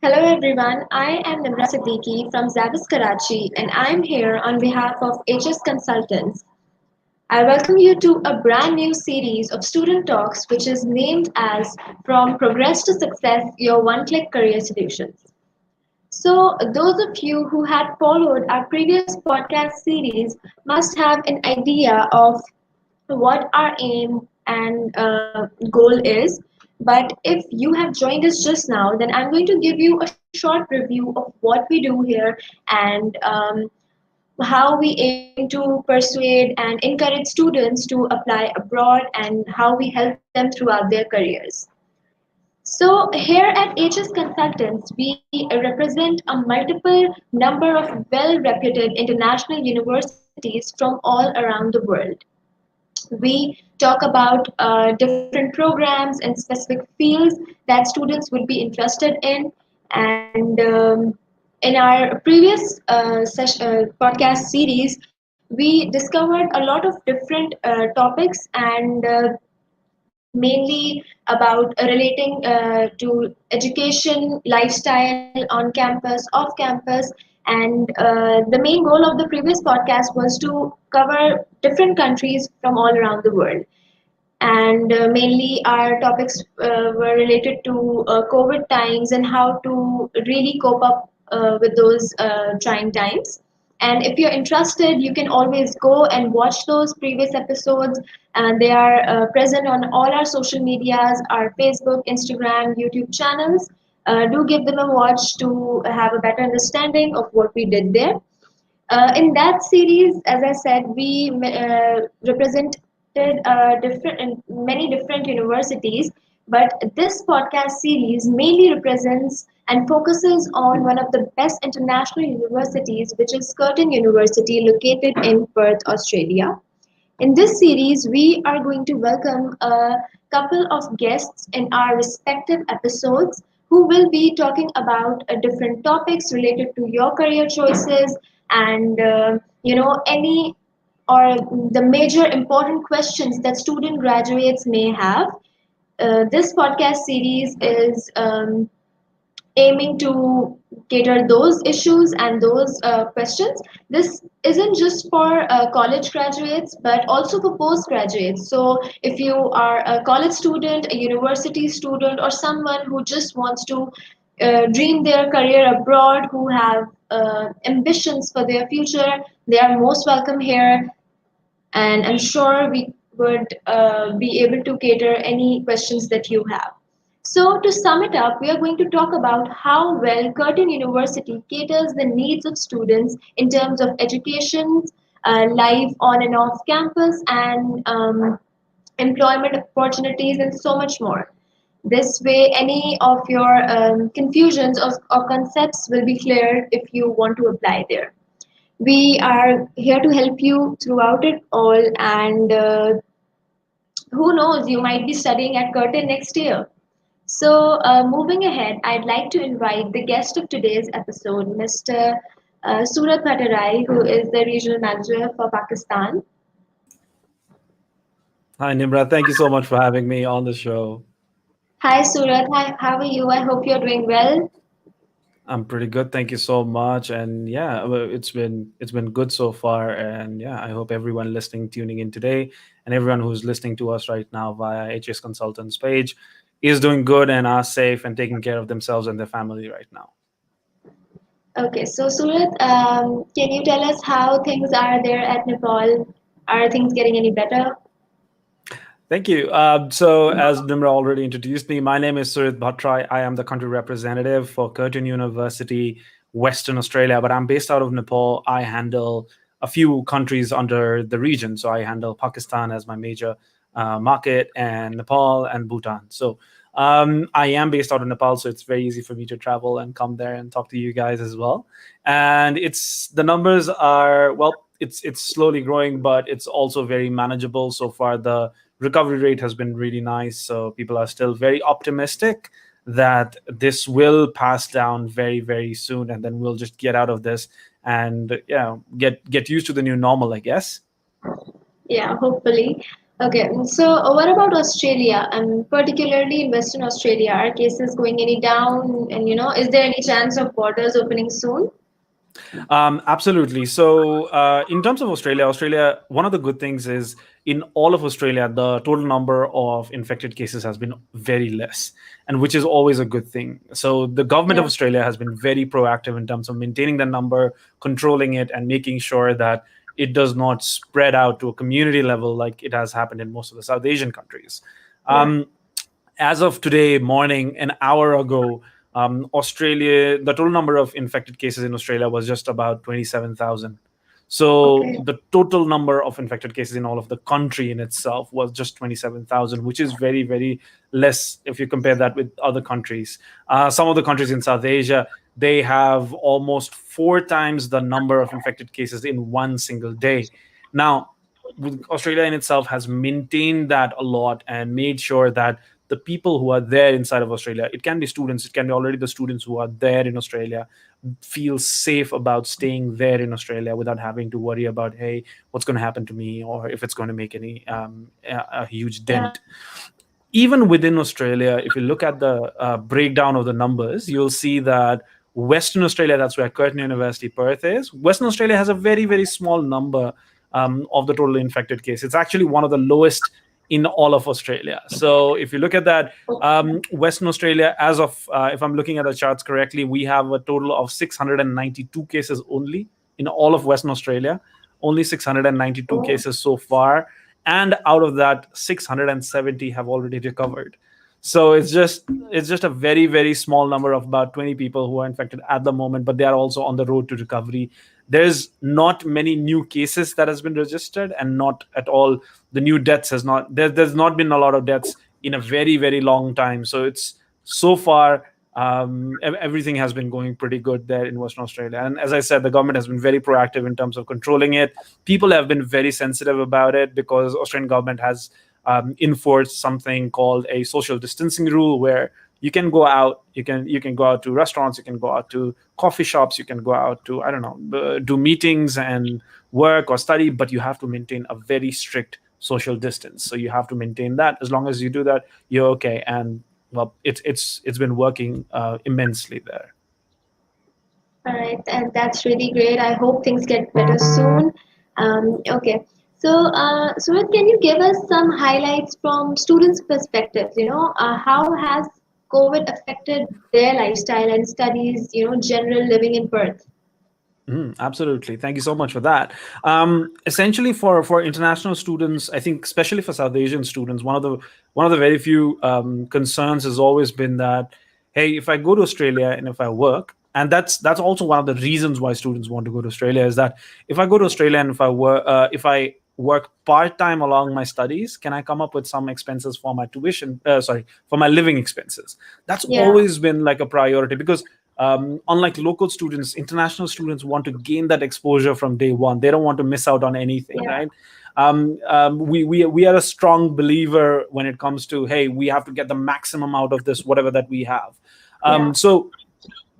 Hello everyone, I am Nimra Siddiqui from Zavis Karachi and I'm here on behalf of HS Consultants. I welcome you to a brand new series of student talks which is named as From Progress to Success Your One Click Career Solutions. So, those of you who had followed our previous podcast series must have an idea of what our aim and goal is. But if you have joined us just now, then I'm going to give you a short review of what we do here and how we aim to persuade and encourage students to apply abroad and how we help them throughout their careers. So here at HS Consultants, we represent a multiple number of well-reputed international universities from all around the world. We talk about different programs and specific fields that students would be interested in. And in our previous podcast series, we discovered a lot of different topics and mainly about relating to education, lifestyle on campus, off campus. And the main goal of the previous podcast was to cover different countries from all around the world. And mainly our topics were related to COVID times and how to really cope up with those trying times. And if you're interested, you can always go and watch those previous episodes. And they are present on all our social medias, our Facebook, Instagram, YouTube channels. Do give them a watch to have a better understanding of what we did there. In that series, as I said, we represented many different universities, but this podcast series mainly represents and focuses on one of the best international universities, which is Curtin University, located in Perth, Australia. In this series, we are going to welcome a couple of guests in our respective episodes who will be talking about different topics related to your career choices and any or the major important questions that student graduates may have. This podcast series is aiming to cater those issues and those questions. This isn't just for college graduates, but also for postgraduates. So, if you are a college student, a university student, or someone who just wants to dream their career abroad, who have ambitions for their future, they are most welcome here. And I'm sure we would be able to cater any questions that you have. So, to sum it up, we are going to talk about how well Curtin University caters the needs of students in terms of education, life on and off campus, and employment opportunities, and so much more. This way, any of your confusions or concepts will be cleared if you want to apply there. We are here to help you throughout it all, and who knows, you might be studying at Curtin next year. So, moving ahead, I'd like to invite the guest of today's episode, Mr. Surat Bhattarai, who is the regional manager for Pakistan. Hi, Nimra. Thank you so much for having me on the show. Hi, Surat. Hi, how are you? I hope you're doing well. I'm pretty good. Thank you so much. And yeah, well, it's been good so far. And yeah, I hope everyone listening, tuning in today, and everyone who's listening to us right now via HS Consultants page is doing good and are safe and taking care of themselves and their family right now. Okay, so Surat, can you tell us how things are there at Nepal? Are things getting any better? Thank you. So, as Nimra already introduced me, my name is Surit Bhattrai. I am the country representative for Curtin University, Western Australia, but I'm based out of Nepal. I handle a few countries under the region. So, I handle Pakistan as my major market, and Nepal and Bhutan. So, I am based out of Nepal, so it's very easy for me to travel and come there and talk to you guys as well. And it's the numbers are well, it's slowly growing, but it's also very manageable so far. The recovery rate has been really nice, so people are still very optimistic that this will pass down very very soon, and then we'll just get out of this and get used to the new normal, I guess. Yeah, hopefully. Okay, so what about Australia, and particularly in Western Australia? Are cases going any down? And is there any chance of borders opening soon? Absolutely. So, in terms of Australia, one of the good things is in all of Australia, the total number of infected cases has been very less, and which is always a good thing. So, the government of Yeah, Australia has been very proactive in terms of maintaining the number, controlling it, and making sure that it does not spread out to a community level like it has happened in most of the South Asian countries. yeah. Um, as of today morning, an hour ago, Australia, the total number of infected cases in Australia was just about 27,000. So Okay. the total number of infected cases in all of the country in itself was just 27,000, which is very, very less if you compare that with other countries. Some of the countries in South Asia, they have almost four times the number of infected cases in one single day. Now, Australia in itself has maintained that a lot and made sure that the people who are there inside of Australia, it can be students, it can be already the students who are there in Australia, feel safe about staying there in Australia without having to worry about, hey, what's going to happen to me or if it's going to make any a huge Yeah, dent. Even within Australia, if you look at the breakdown of the numbers, you'll see that Western Australia, that's where Curtin University, Perth is. Western Australia has a very, very small number of the total infected case. It's actually one of the lowest in all of Australia. So if you look at that, Western Australia, as of, if I'm looking at the charts correctly, we have a total of 692 cases only in all of Western Australia, only 692 oh, cases so far, and out of that 670 have already recovered. So it's just a very, very small number of about 20 people who are infected at the moment, but they are also on the road to recovery. There's not many new cases that has been registered, and not at all the new deaths has not there's not been a lot of deaths in a very, very long time. So it's so far, everything has been going pretty good there in Western Australia. And as I said, the government has been very proactive in terms of controlling it. People have been very sensitive about it because Australian government has enforced something called a social distancing rule, where you can go out, you can go out to restaurants, you can go out to coffee shops, you can go out to, I don't know, do meetings and work or study, but you have to maintain a very strict social distance. So you have to maintain that. As long as you do that, you're okay. And well, it's been working immensely there. all right, and that's really great. I hope things get better soon. Okay. So, Surat, can you give us some highlights from students' perspectives? How has COVID affected their lifestyle and studies, general living in Perth? Absolutely. Thank you so much for that. Essentially, for international students, I think especially for South Asian students, one of the very few concerns has always been that, hey, if I go to Australia and if I work, and that's also one of the reasons why students want to go to Australia, is that if I go to Australia and if I work part time along my studies, can I come up with some expenses for my tuition? Sorry, for my living expenses. That's Yeah, always been like a priority because unlike local students, international students want to gain that exposure from day one. They don't want to miss out on anything, yeah, right? We are a strong believer when it comes to, hey, we have to get the maximum out of this, whatever that we have. yeah, So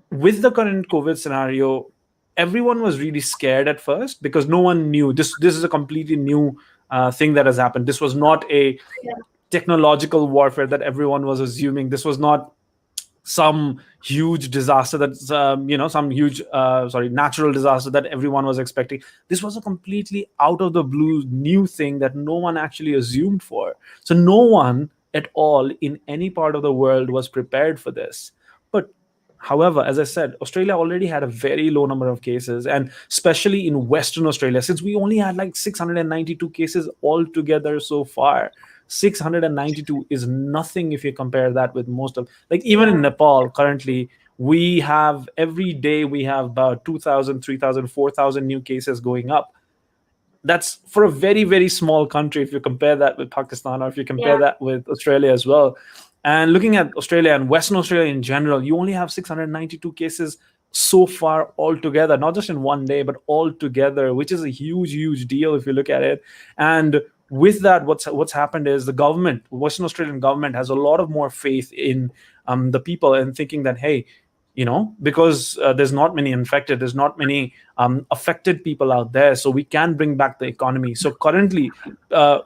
with the current COVID scenario, everyone was really scared at first because no one knew this. This is a completely new thing that has happened. This was not a yeah, technological warfare that everyone was assuming. This was not some huge disaster that's some huge natural disaster that everyone was expecting. This was a completely out of the blue new thing that no one actually assumed for. So no one at all in any part of the world was prepared for this. But however, as I said, Australia already had a very low number of cases, and especially in Western Australia, since we only had like 692 cases altogether so far. 692 is nothing if you compare that with most of, like, even in yeah, Nepal currently, we have every day we have about 2,000, 3,000, 4,000 new cases going up. That's for a very, very small country if you compare that with Pakistan or if you compare yeah, that with Australia as well. And looking at Australia and Western Australia in general, you only have 692 cases so far altogether, not just in one day, but all together, which is a huge, huge deal if you look at it. And with that, what's happened is the government, Western Australian government, has a lot of more faith in the people and thinking that, hey, because there's not many infected, there's not many affected people out there, so we can bring back the economy. So currently,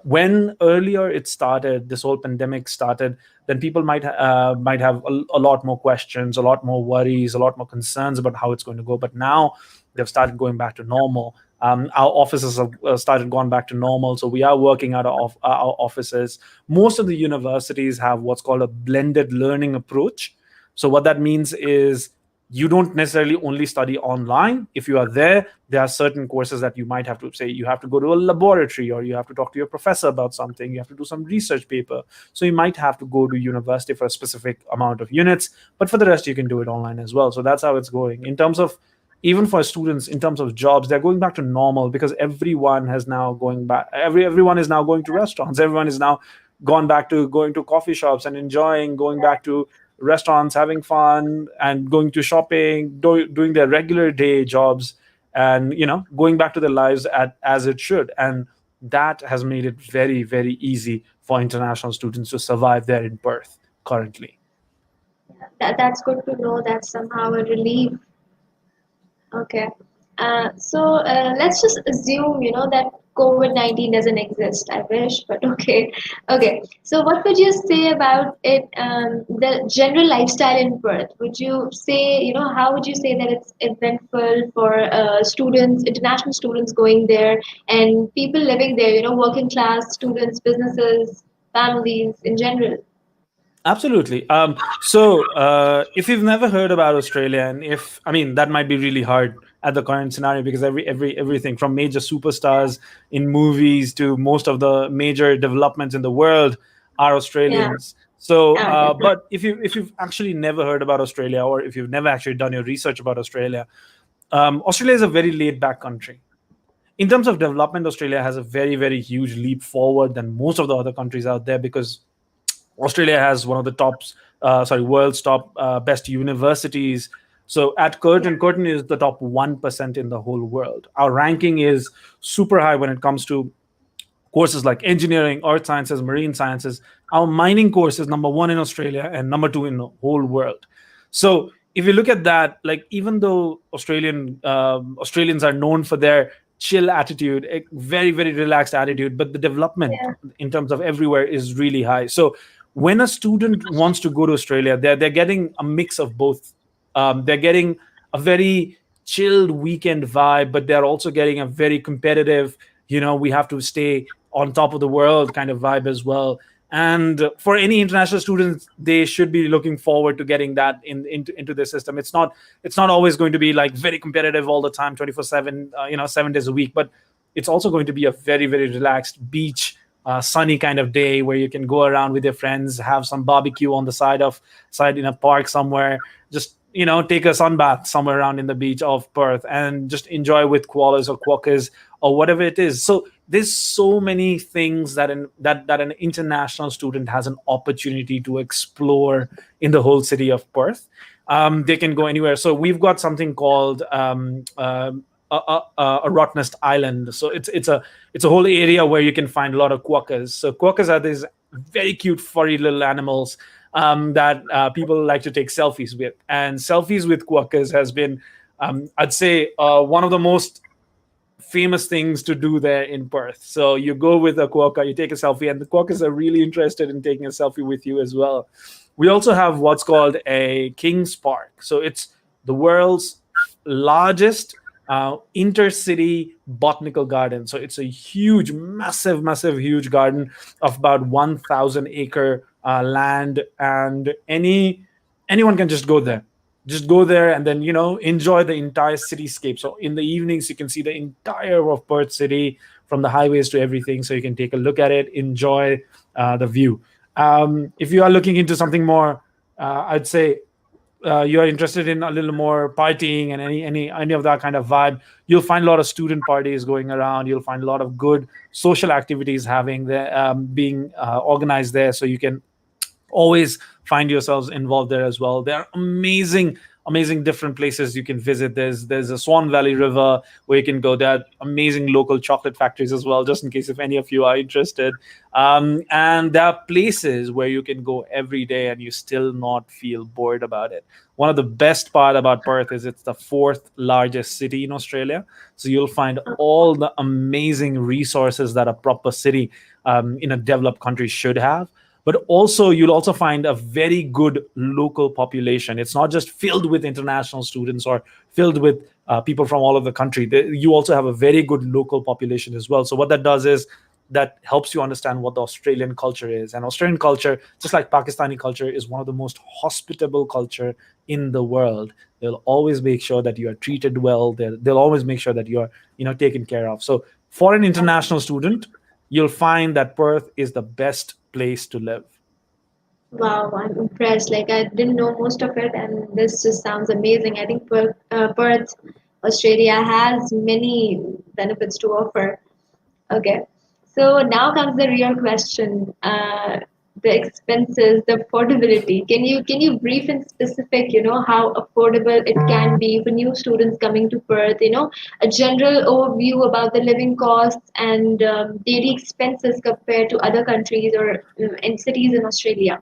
when earlier it started, this whole pandemic started, then people might have a lot more questions, a lot more worries, a lot more concerns about how it's going to go. But now they've started going back to normal. Our offices have started going back to normal, so we are working out of our offices. Most of the universities have what's called a blended learning approach. So what that means is you don't necessarily only study online. If you are there, there are certain courses that you might have to say you have to go to a laboratory, or you have to talk to your professor about something, you have to do some research paper. So you might have to go to university for a specific amount of units, but for the rest you can do it online as well. So that's how it's going. In terms of, even for students, in terms of jobs, they're going back to normal because everyone has now going back. Everyone is now going to restaurants. Everyone is now gone back to going to coffee shops and enjoying going back to restaurants, having fun, and going to shopping, doing their regular day jobs, and going back to their lives as it should. And that has made it very, very easy for international students to survive there in Perth currently. That's good to know. That's somehow a relief. Okay. Let's just assume, that COVID-19 doesn't exist. I wish, but okay. Okay. So what would you say about it, the general lifestyle in Perth? Would you say, how would you say that it's eventful for students, international students going there, and people living there, working class students, businesses, families in general? Absolutely. If you've never heard about Australia, and if I mean that might be really hard at the current scenario, because everything from major superstars in movies to most of the major developments in the world are Yeah. Australians. So, Definitely. but if you've actually never heard about Australia, or if you've never actually done your research about Australia, Australia is a very laid back country. In terms of development, Australia has a very, very huge leap forward than most of the other countries out there, because Australia has one of the world's top best universities. So at Curtin is the top 1% in the whole world. Our ranking is super high when it comes to courses like engineering, earth sciences, marine sciences. Our mining course is number one in Australia and number two in the whole world. So if you look at that, like, even though Australians are known for their chill attitude, a very, very relaxed attitude, but the development Yeah. in terms of everywhere is really high. So when a student wants to go to Australia, they're getting a mix of both. They're getting a very chilled weekend vibe, but they're also getting a very competitive, we have to stay on top of the world kind of vibe as well. And for any international students, they should be looking forward to getting that into their system. It's not always going to be like very competitive all the time, 24/7, 7 days a week, but it's also going to be a very, very relaxed beach, sunny kind of day where you can go around with your friends, have some barbecue on the side in a park somewhere, just take a sunbath somewhere around in the beach of Perth, and just enjoy with koalas or quokkas or whatever it is. So there's so many things that an international student has an opportunity to explore in the whole city of Perth. They can go anywhere. So we've got something called a rot nest island. So it's a whole area where you can find a lot of quokkas. So quokkas are these very cute, furry little animals that people like to take selfies with. And selfies with quokkas has been, I'd say, one of the most famous things to do there in Perth. So you go with a quokka, you take a selfie, and the quokkas are really interested in taking a selfie with you as well. We also have what's called a King's Park. So it's the world's largest intercity botanical garden. So it's a huge, massive, massive, huge garden of about 1,000-acre land, and anyone can just go there. Just go there and then enjoy the entire cityscape. So in the evenings, you can see the entire of Perth city, from the highways to everything. So you can take a look at it, enjoy the view. If you are looking into something more, I'd say you are interested in a little more partying and any of that kind of vibe, you'll find a lot of student parties going around. You'll find a lot of good social activities having there, being organized there. So you can always find yourselves involved there as well. There are amazing amazing different places you can visit. There's a Swan Valley River where you can go. There are amazing local chocolate factories as well, just in case if any of you are interested. And there are places where you can go every day and you still not feel bored about it. One of the best part about Perth is it's the fourth largest city in Australia. So you'll find all the amazing resources that a proper city in a developed country should have. But also, you'll also find a very good local population. It's not just filled with international students or filled with people from all over the country. You also have a very good local population as well. So what that does is that helps you understand what the Australian culture is. And Australian culture, just like Pakistani culture, is one of the most hospitable culture in the world. They'll always make sure that you are treated well. They'll always make sure that you are, taken care of. So for an international student, you'll find that Perth is the best place to live. Wow, I'm impressed. Like I didn't know most of it, and this just sounds amazing. I think Perth, Australia has many benefits to offer. Okay, so now comes the real question: the expenses, the affordability. Can you brief in specific, how affordable it can be for new students coming to Perth? A general overview about the living costs and daily expenses compared to other countries or in cities in Australia.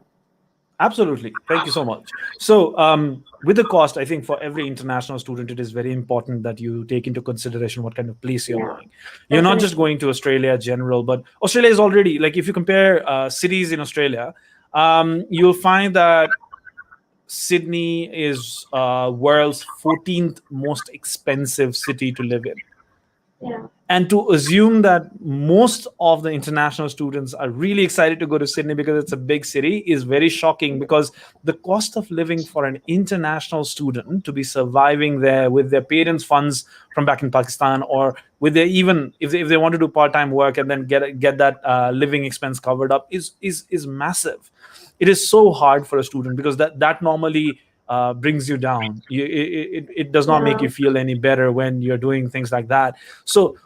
Absolutely. Thank you so much. So, with the cost, I think for every international student, it is very important that you take into consideration what kind of place you're Yeah, going. You're not just definitely. going to Australia general, but Australia is already, like, if you compare cities in Australia, you'll find that Sydney is world's 14th most expensive city to live in. Yeah. And to assume that most of the international students are really excited to go to Sydney because it's a big city is very shocking, because the cost of living for an international student to be surviving there with their parents' funds from back in Pakistan, or with their, even if they want to do part-time work and then get that living expense covered up, is massive. It is so hard for a student because that normally brings you down. It does not make Yeah. you feel any better when you're doing things like that. So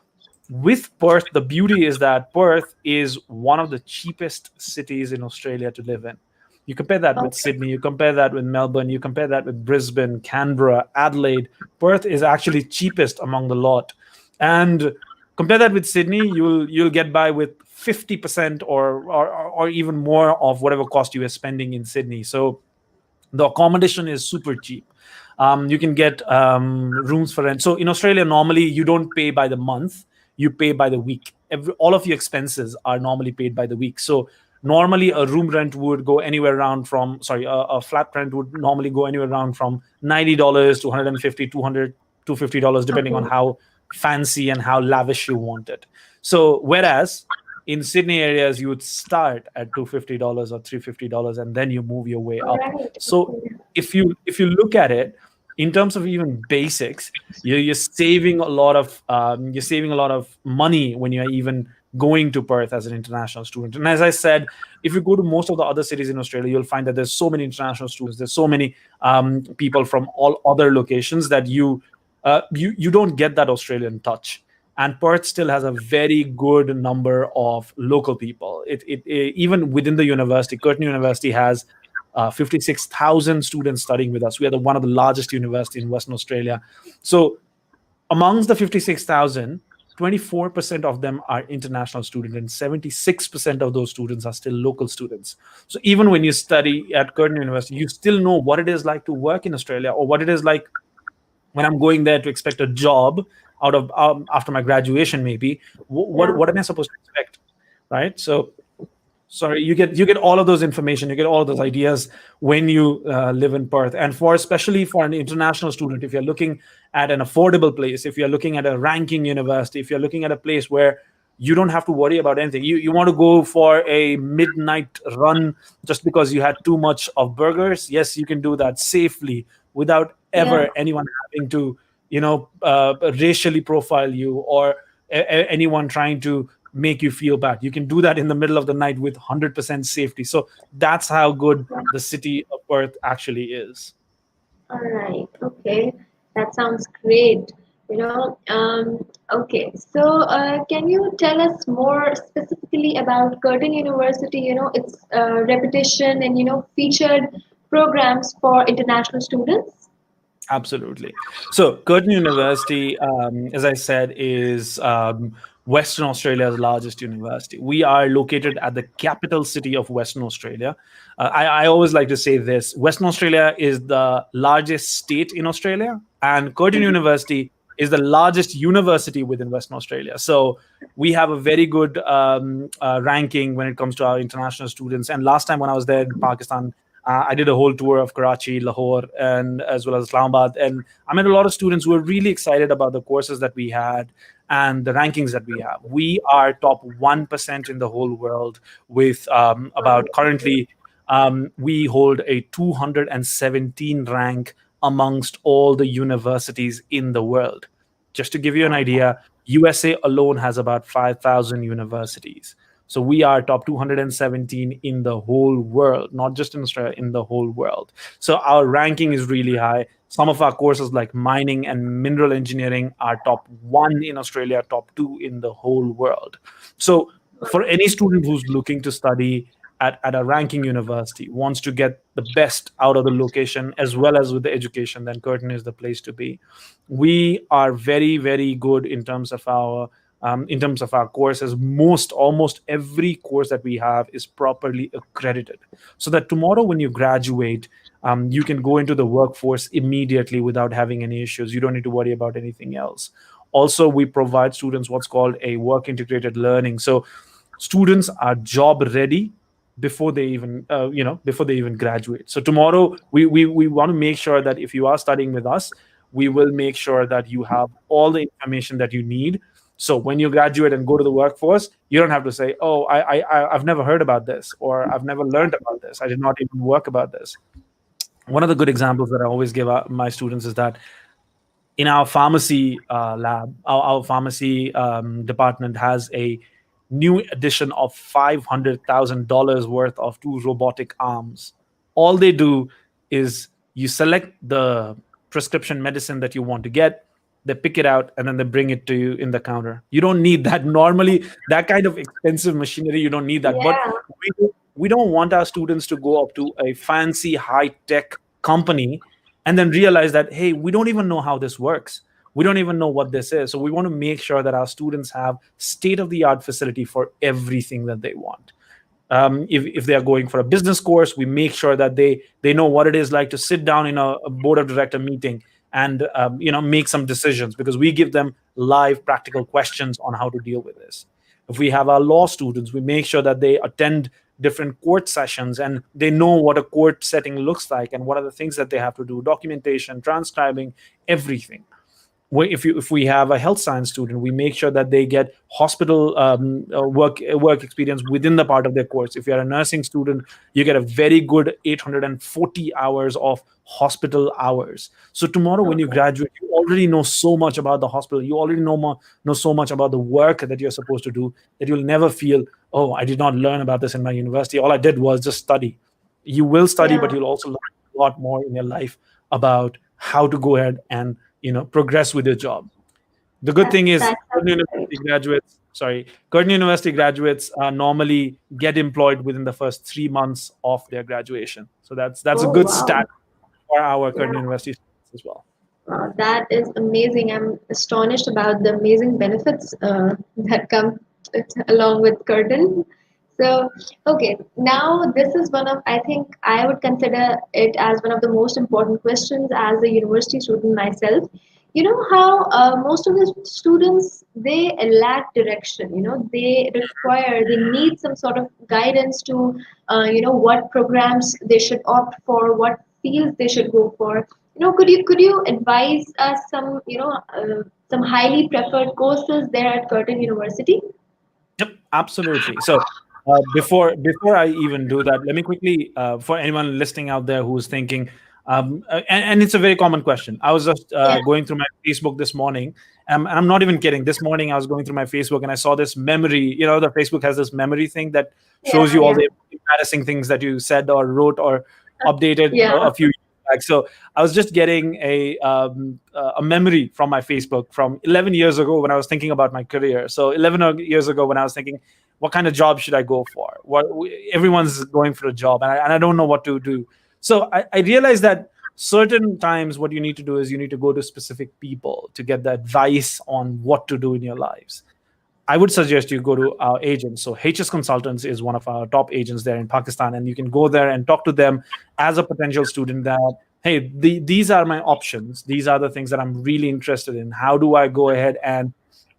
with Perth, the beauty is that Perth is one of the cheapest cities in Australia to live in. You compare that with Okay. Sydney, you compare that with Melbourne, you compare that with Brisbane, Canberra, Adelaide. Perth is actually cheapest among the lot. And compare that with Sydney, you'll get by with 50% or even more of whatever cost you are spending in Sydney. So the accommodation is super cheap. You can get rooms for rent. So in Australia, normally you don't pay by the month, you pay by the week. All of your expenses are normally paid by the week. So normally a room rent would go anywhere around from, sorry, a flat rent would normally go anywhere around from $90 to 150, 200, $250, depending on Okay. how fancy and how lavish you want it. So whereas in Sydney areas, you would start at $250 or $350, and then you move your way All up. right. So Okay. if you look at it in terms of even basics, you're saving a lot of money when you're even going to Perth as an international student. And as I said, if you go to most of the other cities in Australia, you'll find that there's so many international students, there's so many people from all other locations that you don't get that Australian touch. And Perth still has a very good number of local people. Even within the university, Curtin University has 56,000 students studying with us. We are one of the largest university in Western Australia. So amongst the 56,000, 24% of them are international students, and 76% of those students are still local students. So even when you study at Curtin University, you still know what it is like to work in Australia, or what it is like when I'm going there to expect a job out of after my graduation, maybe. What Yeah. am I supposed to expect, right? So sorry, you get all of those information, you get all of those ideas when you live in Perth. And for especially for an international student, if you're looking at an affordable place, if you're looking at a ranking university, if you're looking at a place where you don't have to worry about anything, you want to go for a midnight run just because you had too much of burgers, yes, you can do that safely without Yeah. ever anyone having to racially profile you, or anyone trying to make you feel bad. You can do that in the middle of the night with 100% safety. So that's how good the city of Perth actually is. All right. Okay. That sounds great. Okay. So, can you tell us more specifically about Curtin University? Its reputation and featured programs for international students. Absolutely. So, Curtin University, as I said, is Western Australia's largest university. We are located at the capital city of Western Australia. I always like to say this: Western Australia is the largest state in Australia, and Curtin University is the largest university within Western Australia. So, we have a very good ranking when it comes to our international students. And last time when I was there in Pakistan, I did a whole tour of Karachi, Lahore, and as well as Islamabad. And I met a lot of students who were really excited about the courses that we had and the rankings that we have. We are top 1% in the whole world with about currently, we hold a 217 rank amongst all the universities in the world. Just to give you an idea, USA alone has about 5,000 universities. So we are top 217 in the whole world, not just in Australia, in the whole world. So our ranking is really high. Some of our courses like mining and mineral engineering are top one in Australia, top two in the whole world. So for any student who's looking to study at a ranking university, wants to get the best out of the location as well as with the education, then Curtin is the place to be. We are very, very good in terms of our courses. Almost every course that we have is properly accredited, so that tomorrow when you graduate, you can go into the workforce immediately without having any issues. You don't need to worry about anything else. Also, we provide students what's called a work integrated learning. So students are job ready before they even before they even graduate. So tomorrow we want to make sure that if you are studying with us, we will make sure that you have all the information that you need. So when you graduate and go to the workforce, you don't have to say, "Oh, I've never heard about this," or "I've never learned about this. I did not even work about this." One of the good examples that I always give my students is that in our pharmacy lab, our pharmacy department has a new addition of $500,000 worth of two robotic arms. All they do is you select the prescription medicine that you want to get, they pick it out, and then they bring it to you in the counter. You don't need that. Normally, that kind of expensive machinery, you don't need that. But Yeah, we don't want our students to go up to a fancy high tech company and then realize that, hey, we don't even know how this works. We don't even know what this is. So we want to make sure that our students have state of the art facility for everything that they want. If they are going for a business course, we make sure that they know what it is like to sit down in a board of director meeting and make some decisions, because we give them live practical questions on how to deal with this. If we have our law students, we make sure that they attend different court sessions and they know what a court setting looks like and what are the things that they have to do: documentation, transcribing, everything. If we have a health science student, we make sure that they get hospital work experience within the part of their course. If you're a nursing student, you get a very good 840 hours of hospital hours. So tomorrow when you okay. graduate, you already know so much about the hospital. You already know so much about the work that you're supposed to do, that you'll never feel, oh, I did not learn about this in my university. All I did was just study. You will study, but Yeah, you'll also learn a lot more in your life about how to go ahead and progress with your job. The good thing is that sounds great. Curtin University graduates normally get employed within the first 3 months of their graduation. So that's a Oh, good wow. stat for our Curtin Yeah. University students as well. Wow, that is amazing. I'm astonished about the amazing benefits that come along with Curtin. So, okay, now this is one of, I think I would consider it as one of the most important questions as a university student myself. You know how most of the students they lack direction. They need some sort of guidance to, what programs they should opt for, what fields they should go for. Could you advise us some highly preferred courses there at Curtin University? Yep, absolutely. So before I even do that, let me quickly, for anyone listening out there who's thinking, and it's a very common question. I was just Yeah, going through my Facebook this morning, and I'm not even kidding. This morning I was going through my Facebook and I saw this memory. The Facebook has this memory thing that yeah, shows you all yeah, the embarrassing things that you said or wrote or updated yeah. a few years back. So I was just getting a memory from my Facebook from 11 years ago when I was thinking about my career. So 11 years ago when I was thinking, what kind of job should I go for? Everyone's going for a job, and I don't know what to do. So I realized that Certain times, what you need to do is you need to go to specific people to get the advice on what to do in your lives. I would suggest you go to our agents. So HS Consultants is one of our top agents there in Pakistan, and you can go there and talk to them as a potential student that, hey, these are my options. These are the things that I'm really interested in. How do I go ahead and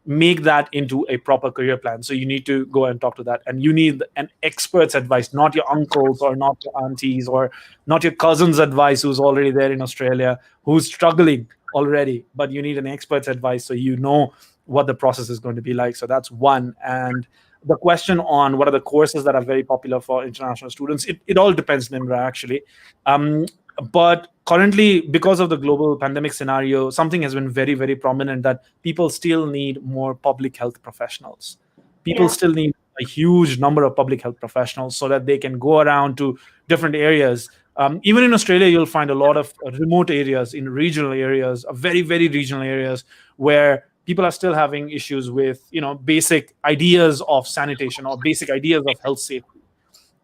make that into a proper career plan? So you need to go and talk to that, and you need an expert's advice, not your uncles or not your aunties or not your cousin's advice who's already there in Australia, who's struggling already, but you need an expert's advice so you know what the process is going to be like. So that's one. And the question on what are the courses that are very popular for international students, it all depends, Nimra, actually. um, but currently, because of the global pandemic scenario, something has been very, very prominent, that people still need more public health professionals. People Yeah. still need a huge number of public health professionals so that they can go around to different areas. Even in Australia, you'll find a lot of remote areas, in regional areas, very, very regional areas, where people are still having issues with, basic ideas of sanitation or basic ideas of health safety,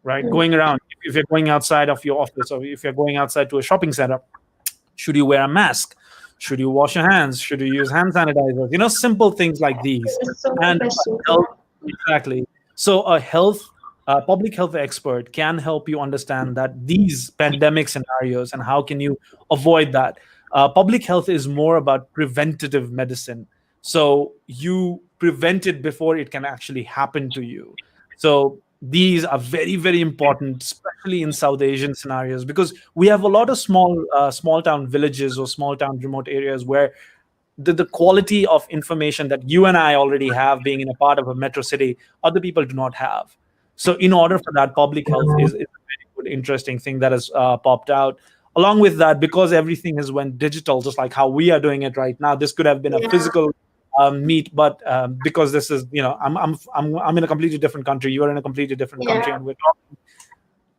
right? Mm. Going around, if you're going outside of your office or if you're going outside to a shopping center, should you wear a mask? Should you wash your hands? Should you use hand sanitizers? Simple things like these. There's so many And questions. health, Yeah. exactly. So a public health expert can help you understand that these pandemic scenarios and how can you avoid that. Public health is more about preventative medicine. So you prevent it before it can actually happen to you. So these are very, very important, especially in South Asian scenarios, because we have a lot of small town villages or small town remote areas where the quality of information that you and I already have, being in a part of a metro city, other people do not have. So in order for that, public health is a very good, interesting thing that has popped out. Along with that, because everything has went digital, just like how we are doing it right now, this could have been a Yeah. physical meet, but because this is, I'm in a completely different country, you are in a completely different country, Yeah. and we're talking,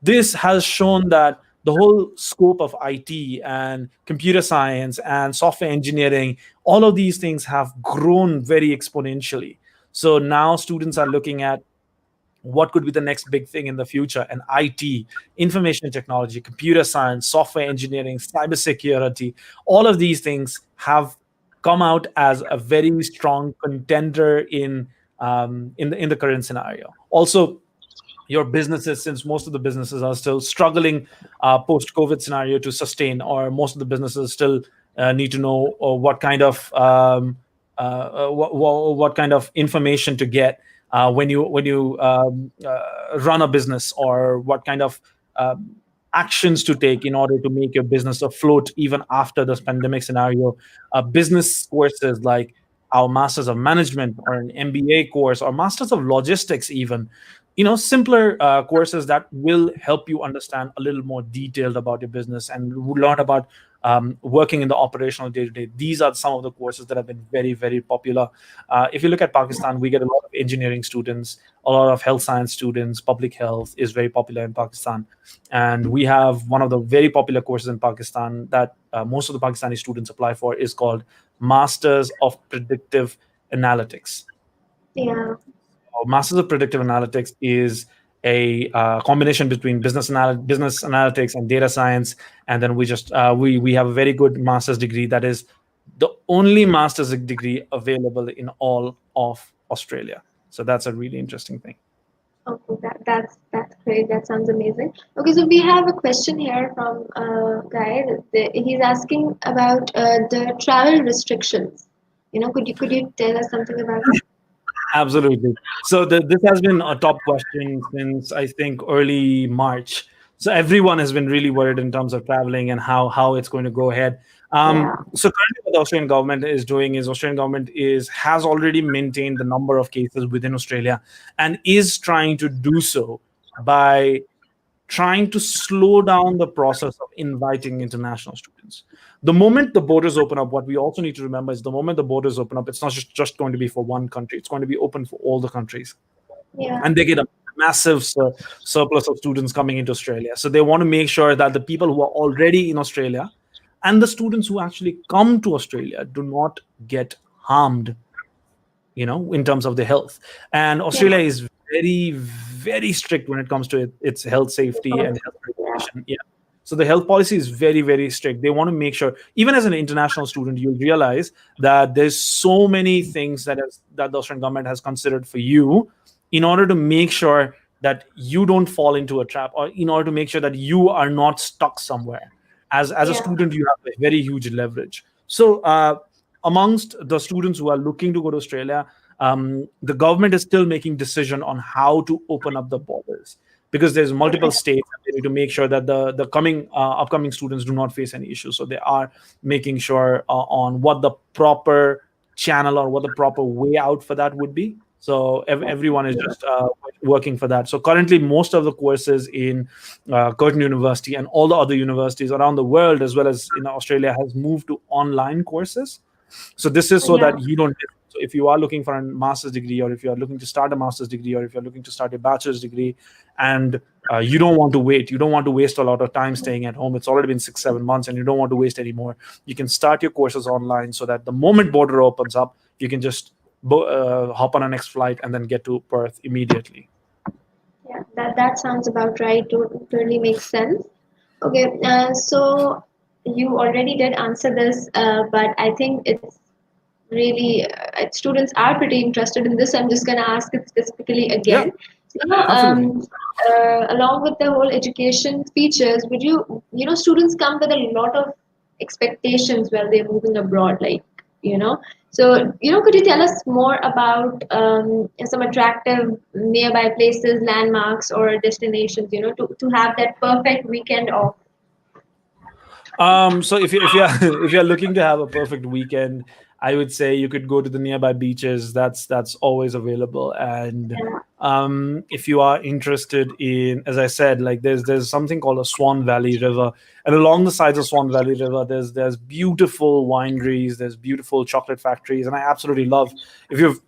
this has shown that the whole scope of IT and computer science and software engineering, all of these things have grown very exponentially. So now students are looking at what could be the next big thing in the future, and IT, information technology, computer science, software engineering, cybersecurity, all of these things have come out as a very strong contender in the current scenario. Also, your businesses, since most of the businesses are still struggling post COVID scenario to sustain, or most of the businesses still need to know what kind of what kind of information to get when you run a business, or what kind of actions to take in order to make your business afloat even after this pandemic scenario. Business courses like our Masters of Management or an MBA course or Masters of Logistics, even, simpler courses that will help you understand a little more detailed about your business and learn about working in the operational day to day. These are some of the courses that have been very, very popular. If you look at Pakistan, we get a lot of engineering students, a lot of health science students. Public health is very popular in Pakistan. And we have one of the very popular courses in Pakistan that most of the Pakistani students apply for, is called Masters of Predictive Analytics. Yeah. Masters of Predictive Analytics is a combination between business analytics and data science, and then we have a very good master's degree that is the only master's degree available in all of Australia. So that's a really interesting thing. Okay, that's great. That sounds amazing. Okay, so we have a question here from a guy. He's asking about the travel restrictions. Could you tell us something about it? Absolutely. So this has been a top question since, I think, early March. So everyone has been really worried in terms of traveling and how it's going to go ahead. Yeah. So currently, what the Australian government is doing is Australian government is has already maintained the number of cases within Australia, and is trying to do so by trying to slow down the process of inviting international students. The moment the borders open up, what we also need to remember is the moment the borders open up, it's not just going to be for one country, it's going to be open for all the countries. Yeah. And they get a massive surplus of students coming into Australia. So they want to make sure that the people who are already in Australia and the students who actually come to Australia do not get harmed, in terms of their health. And Yeah. Australia is very, very strict when it comes to its health safety and health Yeah. regulation. Yeah. So the health policy is very, very strict. They want to make sure, even as an international student, you realize that there's so many things that the Australian government has considered for you in order to make sure that you don't fall into a trap, or in order to make sure that you are not stuck somewhere. As a Yeah. student, you have a very huge leverage. So amongst the students who are looking to go to Australia, the government is still making decision on how to open up the borders, because there's multiple Okay. states and they need to make sure that the coming upcoming students do not face any issues. So they are making sure on what the proper channel or what the proper way out for that would be. So everyone is just working for that. So currently, most of the courses in Curtin University and all the other universities around the world, as well as in Australia, has moved to online courses. So this is so Yeah. that you don't. So if you are looking for a master's degree, or if you are looking to start a master's degree, or if you're looking to start a bachelor's degree, and you don't want to wait, you don't want to waste a lot of time staying at home. It's already been 6 7 months, and you don't want to waste any more. You can start your courses online, so that the moment border opens up, you can just hop on a next flight and then get to Perth immediately. Yeah, that sounds about right. Totally makes sense. Okay, so you already did answer this, but I think it's really students are pretty interested in this. I'm just gonna ask it specifically Yeah, again. absolutely. Along with the whole education features, would students come with a lot of expectations while they're moving abroad, like you know. So could you tell us more about some attractive nearby places, landmarks, or destinations? To have that perfect weekend off. So if you're if you're looking to have a perfect weekend, I would say you could go to the nearby beaches. That's always available. And Yeah, if you are interested in, as I said, like there's something called a Swan Valley River, and along the sides of Swan Valley River, there's beautiful wineries, there's beautiful chocolate factories, and I absolutely love, if you've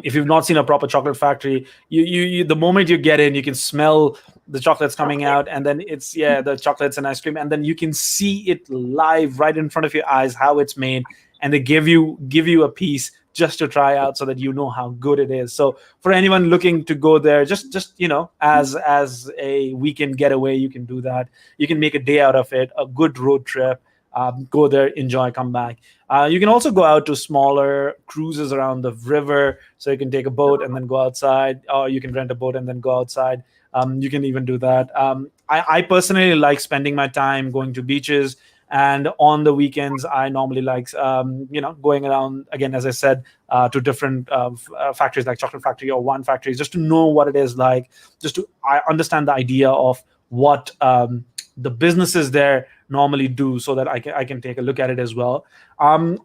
if you've not seen a proper chocolate factory, you the moment you get in, you can smell the chocolates coming chocolate. out, and then it's, yeah, the chocolates and ice cream, and then you can see it live right in front of your eyes how it's made, and they give you a piece just to try out, so that you know how good it is. So for anyone looking to go there, just as a weekend getaway, you can do that. You can make a day out of it, a good road trip. Go there, enjoy, come back. You can also go out to smaller cruises around the river. So you can take a boat and then go outside, or you can rent a boat and then go outside. You can even do that. I personally like spending my time going to beaches. And on the weekends, I normally like, going around, again, as I said, to different factories like chocolate factory or wine factories, just to know what it is like, just to I understand the idea of what the businesses there normally do, so that I can take a look at it as well.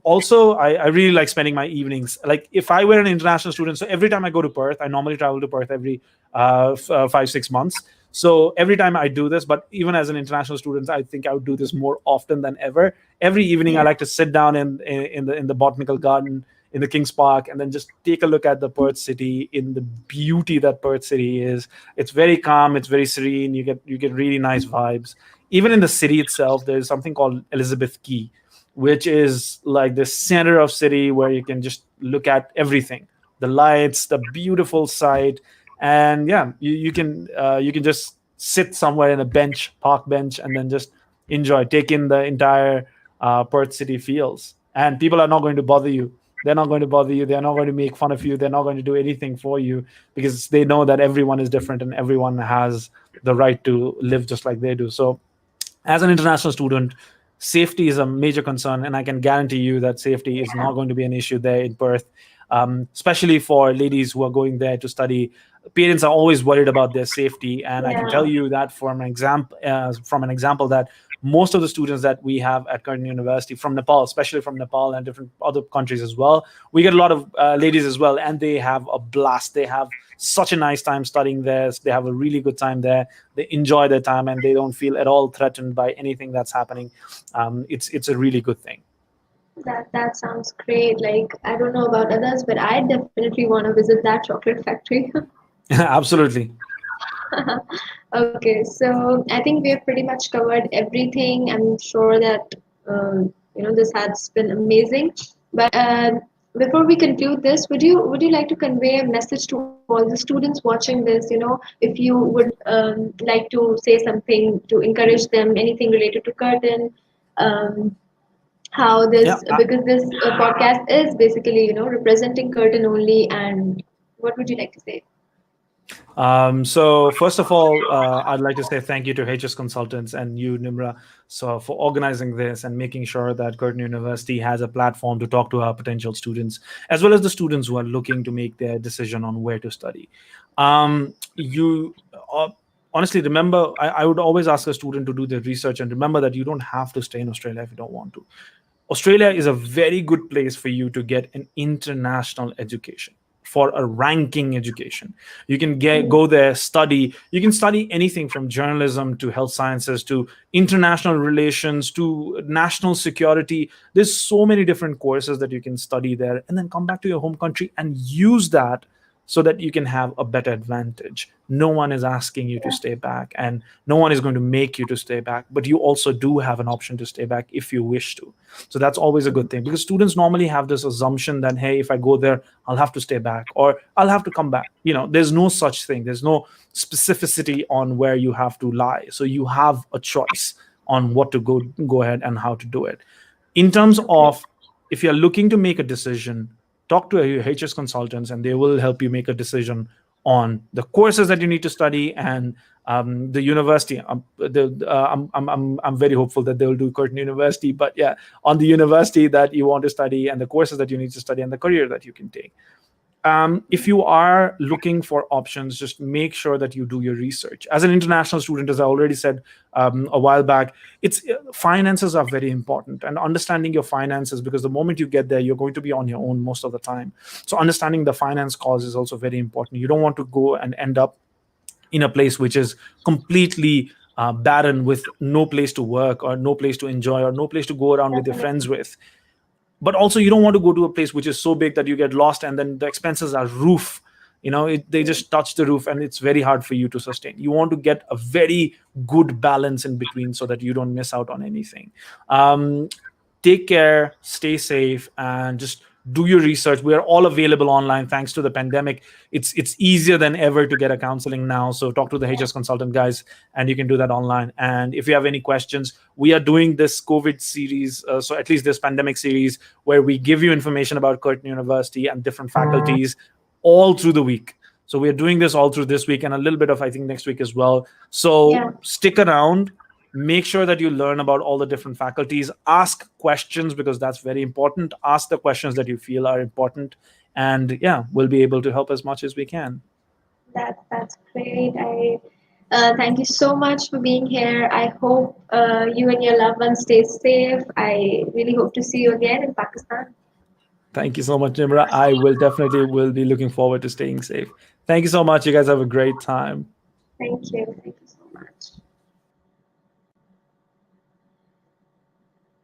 Also, I really like spending my evenings. Like if I were an international student, so every time I go to Perth, I normally travel to Perth every 5 6 months. So every time I do this, but even as an international student, I think I would do this more often than ever. Every evening, I Yeah. like to sit down in the botanical garden in the King's Park, and then just take a look at the Perth city, in the beauty that Perth city is. It's very calm, it's very serene. You get really nice vibes. Even in the city itself, there's something called Elizabeth Key, which is like the center of city, where you can just look at everything, the lights, the beautiful sight. And yeah, you can just sit somewhere in a park bench, and then just take in the entire Perth city feels. And people are not going to bother you. They're not going to bother you. They're not going to make fun of you. They're not going to do anything for you, because they know that everyone is different and everyone has the right to live just like they do. So as an international student, safety is a major concern, and I can guarantee you that safety is not going to be an issue there in Perth, especially for ladies who are going there to study. Parents are always worried about their safety, and I can tell Yeah. you that from an example that most of the students that we have at Curtin University from Nepal, especially from Nepal and different other countries as well, we get a lot of ladies as well, and they have a blast. They have such a nice time studying there. They have a really good time there. They enjoy their time, and they don't feel at all threatened by anything that's happening. It's a really good thing. That sounds great. Like I don't know about others, but I definitely want to visit that chocolate factory. Absolutely. Okay, so I think we have pretty much covered everything. I'm sure that this has been amazing. But before we conclude this, would you like to convey a message to all the students watching this? If you would like to say something to encourage them, anything related to Curtin, um, how Yeah. this because this podcast is basically representing Curtin only, and what would you like to say? So first of all, I'd like to say thank you to HS Consultants and you, Nimra, so for organizing this and making sure that Curtin University has a platform to talk to our potential students, as well as the students who are looking to make their decision on where to study. You honestly remember, I would always ask a student to do their research and remember that you don't have to stay in Australia if you don't want to. Australia is a very good place for you to get an international education, for a ranking education. You can go there, study. You can study anything from journalism to health sciences to international relations to national security. There's so many different courses that you can study there and then come back to your home country and use that so that you can have a better advantage. No one is asking you to stay back, and no one is going to make you to stay back, but you also do have an option to stay back if you wish to. So that's always a good thing, because students normally have this assumption that, hey, if I go there, I'll have to stay back or I'll have to come back. There's no such thing. There's no specificity on where you have to lie. So you have a choice on what to go ahead and how to do it. In terms Okay. of, if you're looking to make a decision, talk to your HS consultants and they will help you make a decision on the courses that you need to study and the university. I'm very hopeful that they will do Curtin University, but yeah, on the university that you want to study and the courses that you need to study and the career that you can take. If you are looking for options, just make sure that you do your research. As an international student, as I already said a while back, it's finances are very important, and understanding your finances, because the moment you get there, you're going to be on your own most of the time. So understanding the finance cause is also very important. You don't want to go and end up in a place which is completely barren, with no place to work or no place to enjoy or no place to go around with your friends Definitely. with. But also, you don't want to go to a place which is so big that you get lost and then the expenses are roof. They just touch the roof and it's very hard for you to sustain. You want to get a very good balance in between so that you don't miss out on anything. um, Take care, stay safe, and just do your research. We are all available online thanks to the pandemic. It's easier than ever to get a counseling now. So talk to the Yeah. HS consultant guys, and you can do that online. And if you have any questions, we are doing this COVID series, so at least this pandemic series, where we give you information about Curtin University and different faculties all through the week. So we are doing this all through this week and a little bit of, I think, next week as well. So Yeah. stick around, make sure that you learn about all the different faculties, ask questions, because that's very important. Ask the questions that you feel are important, and yeah, we'll be able to help as much as we can. That's great. I thank you so much for being here. I hope you and your loved ones stay safe. I really hope to see you again in Pakistan. Thank you so much, Nimra. I will be looking forward to staying safe. Thank you so much. You guys have a great time. Thank you. Thank you so much.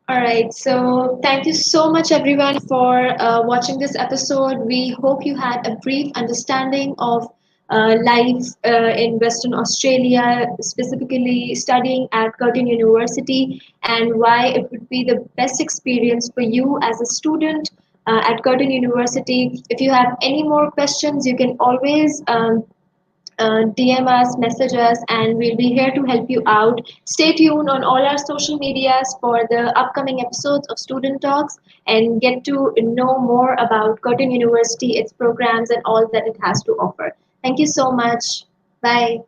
All right. So thank you so much, everyone, for watching this episode. We hope you had a brief understanding of life in Western Australia, specifically studying at Curtin University, and why it would be the best experience for you as a student at Curtin University. If you have any more questions, you can always DM us, message us, and we'll be here to help you out. Stay tuned on all our social medias for the upcoming episodes of Student Talks and get to know more about Curtin University, its programs, and all that it has to offer. Thank you so much. Bye.